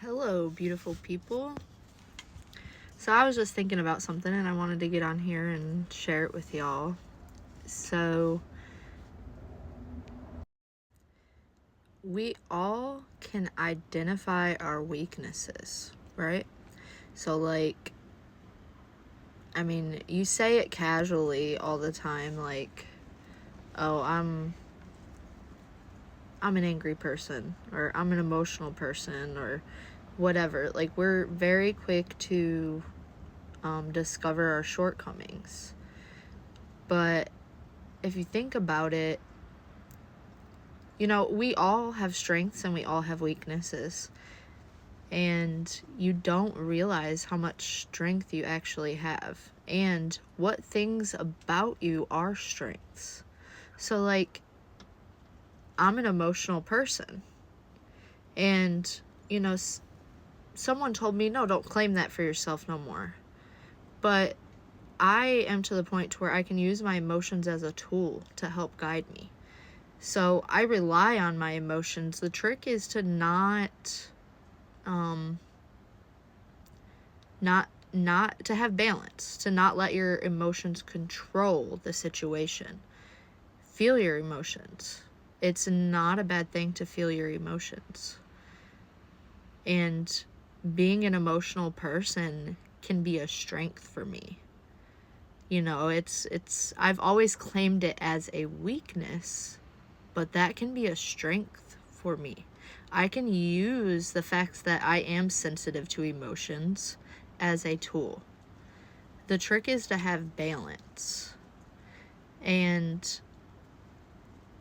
Hello, beautiful people. So I was just thinking about something and I wanted to get on here and share it with y'all. So we all can identify our weaknesses, right? So you say it casually all the time, like, oh, I'm an angry person, or I'm an emotional person, or whatever. Like, we're very quick to discover our shortcomings. But if you think about it, we all have strengths and we all have weaknesses. And you don't realize how much strength you actually have and what things about you are strengths. So, like, I'm an emotional person. And, someone told me, no, don't claim that for yourself no more. But I am to the point to where I can use my emotions as a tool to help guide me. So I rely on my emotions. The trick is to not to have balance, to not let your emotions control the situation. Feel your emotions. It's not a bad thing to feel your emotions. And being an emotional person can be a strength for me. I've always claimed it as a weakness, but that can be a strength for me. I can use the fact that I am sensitive to emotions as a tool. The trick is to have balance. And,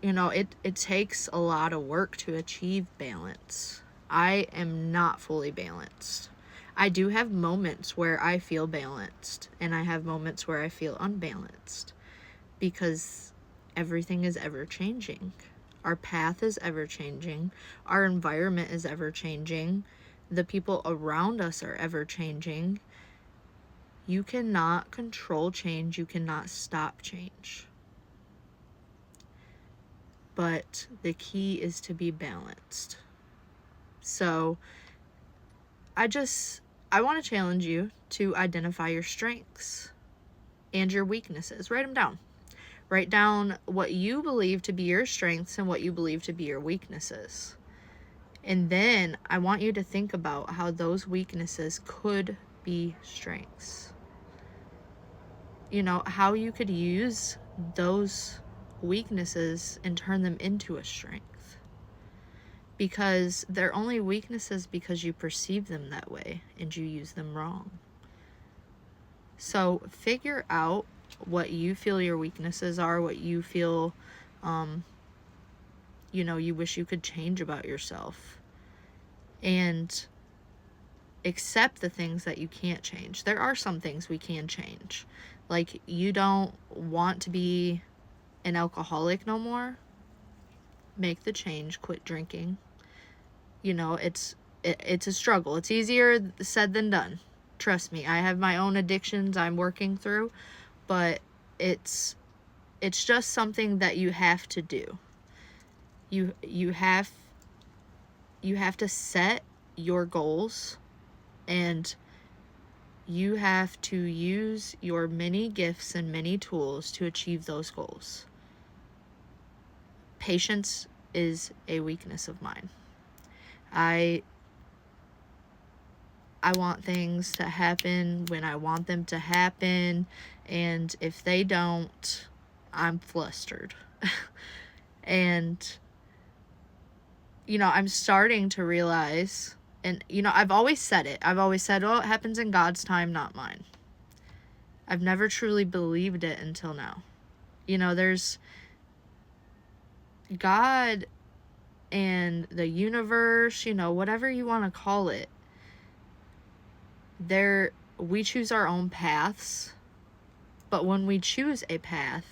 it takes a lot of work to achieve balance. I am not fully balanced. I do have moments where I feel balanced, and I have moments where I feel unbalanced, because everything is ever changing. Our path is ever changing. Our environment is ever changing. The people around us are ever changing. You cannot control change. You cannot stop change. But the key is to be balanced. So I want to challenge you to identify your strengths and your weaknesses. Write them down. Write down what you believe to be your strengths and what you believe to be your weaknesses. And then I want you to think about how those weaknesses could be strengths. How you could use those weaknesses and turn them into a strength. Because they're only weaknesses because you perceive them that way and you use them wrong. So figure out what you feel your weaknesses are, what you feel you wish you could change about yourself, and accept the things that you can't change. There are some things we can change. Like, you don't want to be an alcoholic no more. Make the change, quit drinking. It's a struggle. It's easier said than done. Trust me, I have my own addictions I'm working through, but it's just something that you have to do. You have to set your goals, and you have to use your many gifts and many tools to achieve those goals. Patience is a weakness of mine. I want things to happen when I want them to happen, and if they don't, I'm flustered. And I'm starting to realize, and I've always said it. I've always said, "Oh, it happens in God's time, not mine." I've never truly believed it until now. There's God and the universe, whatever you want to call it. We choose our own paths, but when we choose a path,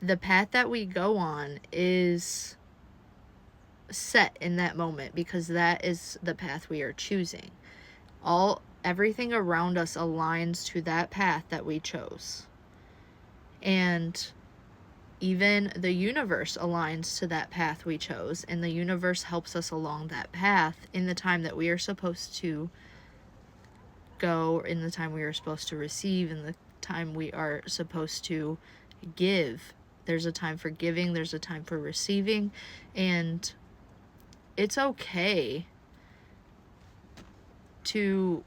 the path that we go on is set in that moment, because that is the path we are choosing. Everything around us aligns to that path that we chose. And Even the universe aligns to that path we chose, and the universe helps us along that path in the time that we are supposed to go, in the time we are supposed to receive, in the time we are supposed to give. There's a time for giving, there's a time for receiving, and it's okay to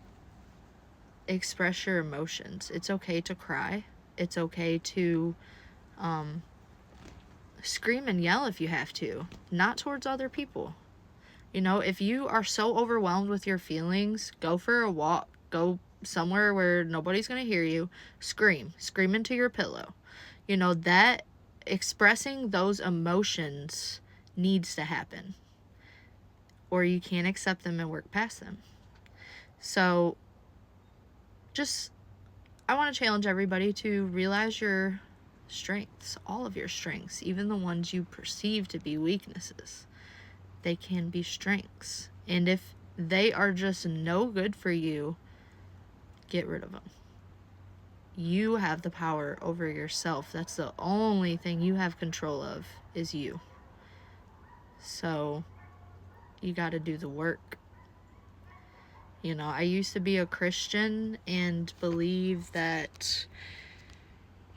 express your emotions. It's okay to cry. It's okay to scream and yell if you have to, not towards other people. You know, if you are so overwhelmed with your feelings, go for a walk, go somewhere where nobody's going to hear you, scream into your pillow. You know, that expressing those emotions needs to happen, or you can't accept them and work past them. So I want to challenge everybody to realize your strengths, all of your strengths, even the ones you perceive to be weaknesses. They can be strengths. And if they are just no good for you, get rid of them. You have the power over yourself. That's the only thing you have control of, is you. So you got to do the work. You know, I used to be a Christian and believe that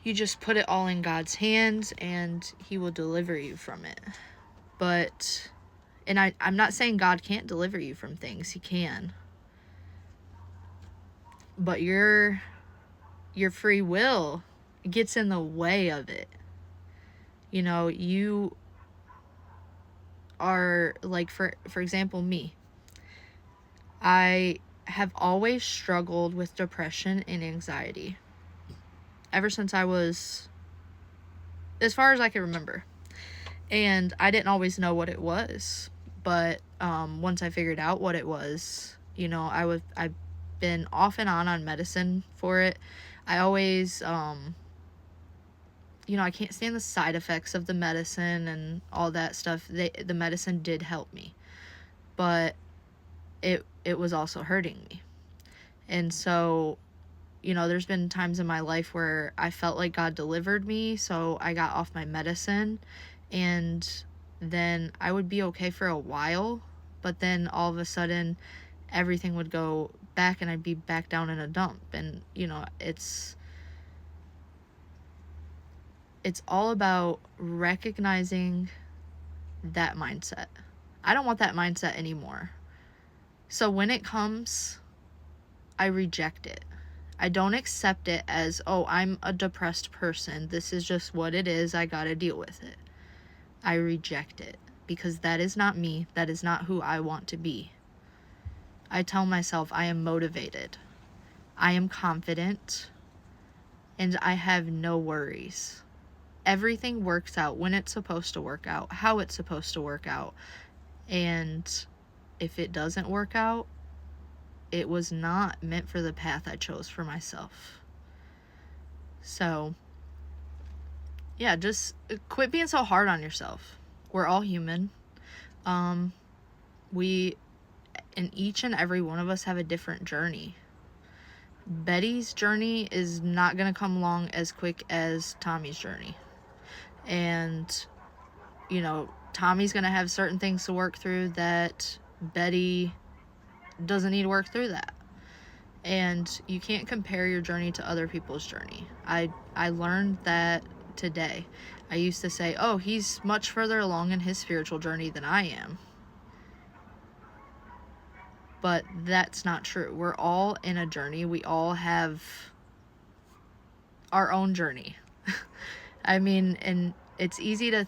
you just put it all in God's hands and He will deliver you from it. But, and I'm not saying God can't deliver you from things. He can. But your free will gets in the way of it. You know, you are, like, for example, me. I have always struggled with depression and anxiety ever since I was, as far as I can remember. And I didn't always know what it was. But once I figured out what it was, you know, I've been off and on medicine for it. I always, you know, I can't stand the side effects of the medicine and all that stuff. The medicine did help me, but it was also hurting me. And so, you know, there's been times in my life where I felt like God delivered me, so I got off my medicine, and then I would be okay for a while, but then all of a sudden everything would go back and I'd be back down in a dump. And, you know, it's all about recognizing that mindset. I don't want that mindset anymore. So when it comes, I reject it. I don't accept it as, oh, I'm a depressed person. This is just what it is. I gotta deal with it. I reject it because that is not me. That is not who I want to be. I tell myself I am motivated. I am confident. And I have no worries. Everything works out when it's supposed to work out, how it's supposed to work out. And if it doesn't work out, it was not meant for the path I chose for myself. So, yeah, just quit being so hard on yourself. We're all human. And each and every one of us have a different journey. Betty's journey is not going to come along as quick as Tommy's journey. And, you know, Tommy's going to have certain things to work through that Betty doesn't need to work through that. And you can't compare your journey to other people's journey. I learned that today. I used to say, oh, he's much further along in his spiritual journey than I am. But that's not true. We're all in a journey. We all have our own journey. I mean, and it's easy to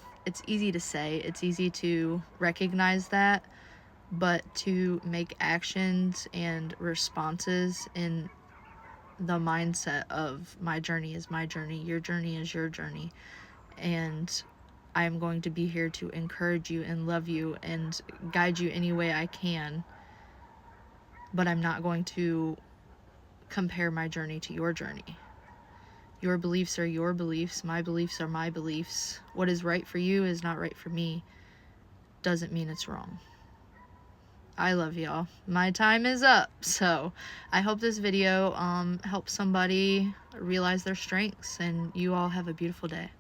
say, it's easy to recognize that, but to make actions and responses in the mindset of my journey is my journey, your journey is your journey, and I am going to be here to encourage you and love you and guide you any way I can, but I'm not going to compare my journey to your journey. Your beliefs are your beliefs, my beliefs are my beliefs. What is right for you is not right for me. Doesn't mean it's wrong. I love y'all. My time is up. So I hope this video helps somebody realize their strengths, and you all have a beautiful day.